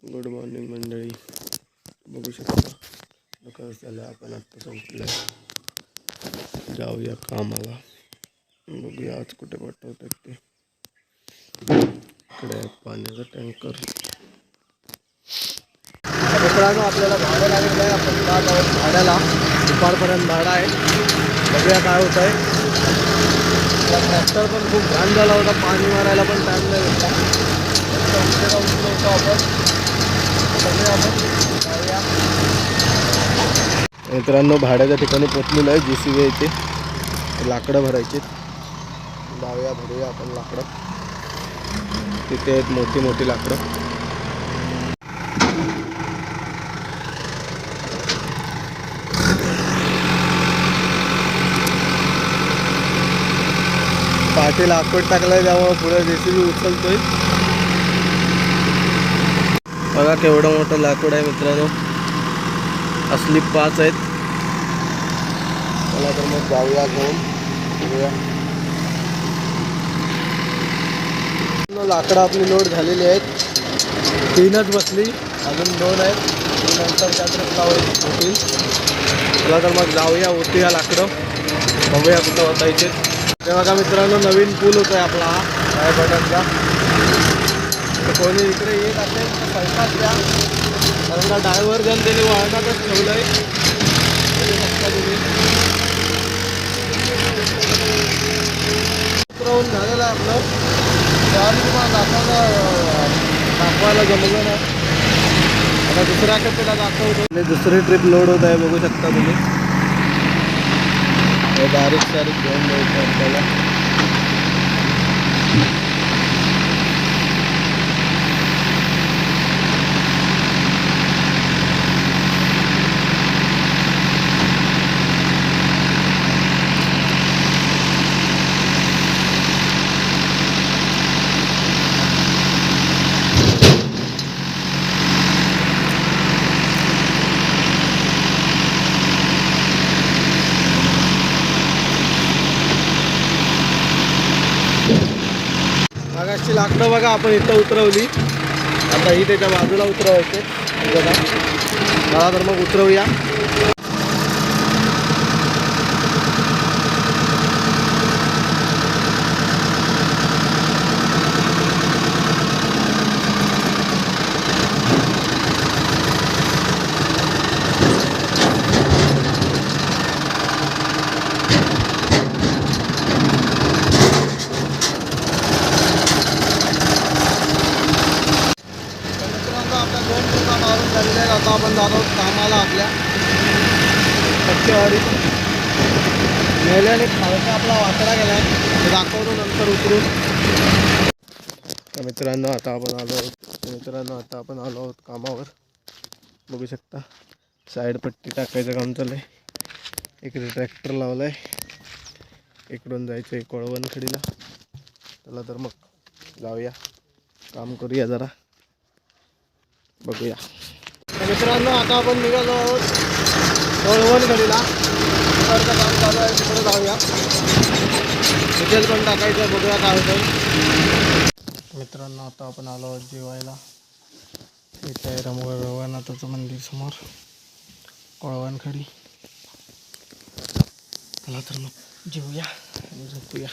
Good morning मंडळी. बघू शकता सकाळ झालं, आपण आत्ता संपलंय. जाऊया कामाला. बघूया आज कुठे पाठवतात ते. इकडे पाण्याचा टँकर. मित्रांनो आपल्याला भाडं लागलेलं आहे. आपण जात आहोत भाड्याला. दुपारपर्यंत भाडं आहे. बघूया काय होत आहे. ट्रॅक्टर पण खूप घाण झाला होता, पाणी मारायला पण टाईम नाही भेटला. उचलवतो आपण. मित्रांनो भाड्याच्या ठिकाणी पोचलेलं आहे. JCB यायचे लाकडं भरायचे. जाऊया भरूया आपण लाकडं. तिथे आहेत मोठी मोठी लाकडं. पाठी लाकूड टाकलाय त्यामुळे पुढे JCB उचलतोय. बघा केवढं मोठं लाकूड आहे मित्रांनो. असली 5 आहेत. चला तर मग जाऊया घेऊन. लाकडं आपली लोड झालेली आहेत. 3च बसली, अजून 2 आहेत. नंतर त्या ट्रिपला होतील. चला तर मग जाऊया, उतरूया लाकडं. बघूया कुठं होतायचे. ते बघा मित्रांनो नवीन पूल होतोय आपला रायगडाचा. कोणी इकडे येत असेल तर पैसाच द्या, कारण का डायव्हर्जन त्यांनी वाळकातच ठेवलं आहे. उतरवून झालेलं आहे आपलं. त्याआधी तुम्हाला दाखवायला जमलं नाही. आता दुसऱ्या ट्रिपला दाखवतो. दुसरी ट्रिप लोड होत आहे, बघू शकता तुम्ही. बारीक सारीक घेऊन द्यायचं आपल्याला. मागाशी लाकडं बघा आपण इथं उतरवली. आता ही त्याच्या बाजूला उतरवायचे. बघा चला तर मग उतरवूया. आता आपण जातो कामाला आपल्या टक्केवारी. मेल्याने खालचा आपला वाकडा गेला आहे, ते दाखवतो नंतर उतरून. मित्रांनो आता आपण आलो आहोत कामावर. बघू शकता साईड पट्टी टाकायचं काम चालू आहे. इकडे ट्रॅक्टर लावला आहे. इकडून जायचं आहे कोळवणखडीला. चला तर मग जाऊया, काम करूया जरा. बघूया मित्रांनो आता आपण निघालो आहोत कोळवणखडीला. तिकडचं काम चालू आहे, तिकडे जाऊया. डिझेल पण टाकायचं, बघूया काय होतं. मित्रांनो आता आपण आलो आहोत जेवायला. इथे आहे रघुनाथाचं मंदिर समोर, कोळवणखडी. चला तर मग जेवूया आणि झोपूया.